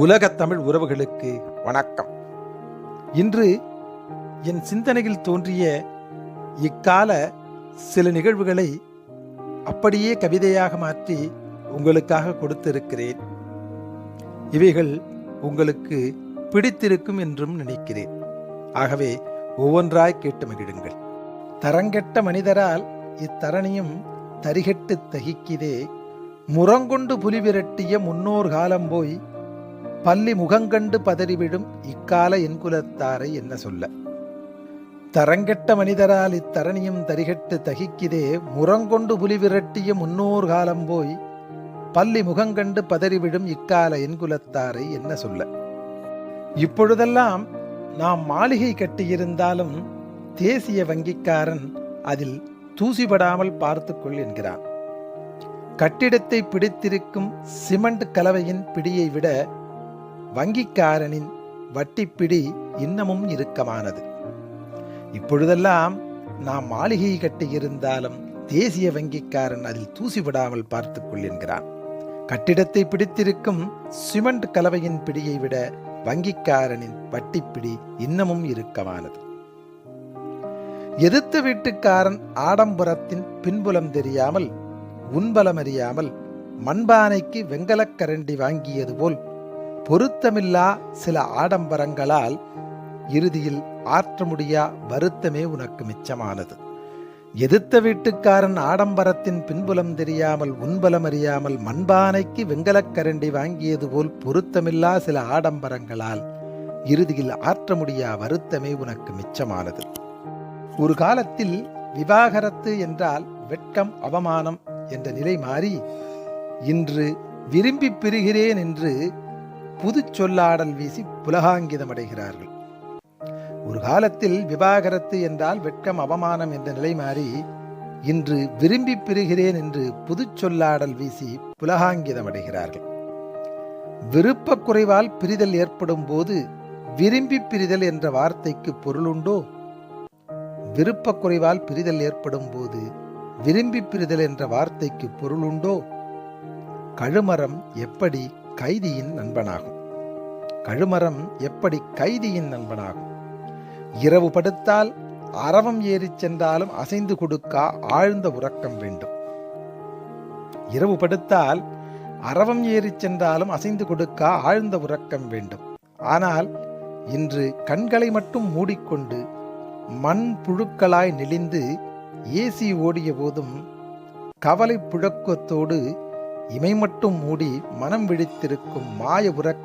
உலகத் தமிழ் உறவுகளுக்கு வணக்கம். இன்று என் சிந்தனையில் தோன்றிய இக்கால சில நிகழ்வுகளை அப்படியே கவிதையாக மாற்றி உங்களுக்காக கொடுத்திருக்கிறேன். இவைகள் உங்களுக்கு பிடித்திருக்கும் என்றும் நினைக்கிறேன். ஆகவே ஒவ்வொன்றாய் கேட்டு மகிழுங்கள். தரங்கெட்ட மனிதரால் இத்தரணியும் தரிகெட்டு தகிக்கிதே, முரங்கொண்டு புலி விரட்டிய முன்னோர் காலம் போய் பள்ளி முகங்கண்டு பதறிவிடும் இக்கால என்குலத்தாரை என்ன சொல்ல. தரங்கெட்ட மனிதரால் இத்தரணியும் தரிகெட்டு தகிக்கிதே, முரங்கொண்டு புலி விரட்டிய முன்னோர் காலம் போய் பள்ளி முகங்கண்டு பதறிவிடும் இக்கால என்குலத்தாரை என்ன சொல்ல. இப்பொழுதெல்லாம் நாம் மாளிகை கட்டியிருந்தாலும் தேசிய வங்கிக்காரன் அதில் தூசிபடாமல் பார்த்துக்கொள் என்கிறான். கட்டிடத்தை பிடித்திருக்கும் சிமெண்ட் கலவையின் பிடியை விட வங்கிக்காரனின் வட்டிப்பிடி இன்னமும் இறுக்கமானது. இப்பொழுதெல்லாம் நாம் மாளிகை கட்டியிருந்தாலும் தேசிய வங்கிக்காரன் அதில் தூசிவிடாமல் பார்த்துக்கொள் என்கிறான். கட்டிடத்தை பிடித்திருக்கும் சிமெண்ட் கலவையின் பிடியை விட வங்கிக்காரனின் வட்டிப்பிடி இன்னமும் இறுக்கமானது. எதிர்த்த வீட்டுக்காரன் ஆடம்பரத்தின் பின்புலம் தெரியாமல் உன்பலம் அறியாமல் மண்பானைக்கு வெங்கலக்கரண்டி வாங்கியது போல் பொருத்தமில்லா சில ஆடம்பரங்களால் இறுதியில் ஆற்ற முடியா வருத்தமே உனக்கு மிச்சமானது. எதிர்த்த வீட்டுக்காரன் ஆடம்பரத்தின் பின்புலம் தெரியாமல் உன்பலம் அறியாமல் மண்பானைக்கு வெங்கலக்கரண்டி வாங்கியது போல் பொருத்தமில்லா சில ஆடம்பரங்களால் இறுதியில் ஆற்ற முடியா வருத்தமே உனக்கு மிச்சமானது. ஒரு காலத்தில் விவாகரத்து என்றால் வெட்கம் அவமானம் என்ற நிலை மாறி இன்று விரும்பி பிரிகிறேன் என்று புது சொல்லாடல் வீசி புலகாங்கிதமடைகிறார்கள். ஒரு காலத்தில் விவாகரத்து என்றால் வெட்கம் அவமானம் என்ற நிலை மாறி இன்று விரும்பி பிரிகிறேன் என்று புது சொல்லாடல் வீசி புலகாங்கிதமடைகிறார்கள். விருப்ப குறைவால் பிரிதல் ஏற்படும் போது விரும்பி பிரிதல் என்ற வார்த்தைக்கு பொருளுண்டோ? விருப்ப குறைவால் பிரிதல் ஏற்படும் போது விரும்பி பிரிதல் என்ற வார்த்தைக்கு பொருளுண்டோ? கழுமரம் எப்படி கைதியின் நண்பனாகும்? கழுமரம் எப்படி கைதியின் நண்பனாகும்? இரவு படுத்தால் அரவம் ஏறிச் சென்றாலும் அசைந்து கொடுக்க ஆழ்ந்த உறக்கம் வேண்டும். இரவு படுத்தால் அரவம் ஏறிச் சென்றாலும் அசைந்து கொடுக்க ஆழ்ந்த உறக்கம் வேண்டும். ஆனால் இன்று கண்களை மட்டும் மூடிக்கொண்டு மண் புழுக்களாய் நெளிந்து ஏசி ஓடிய போதும் கவலை புழக்கத்தோடு இமை மட்டும் மூடி மனம் விழித்திருக்கும் மாய உறக்க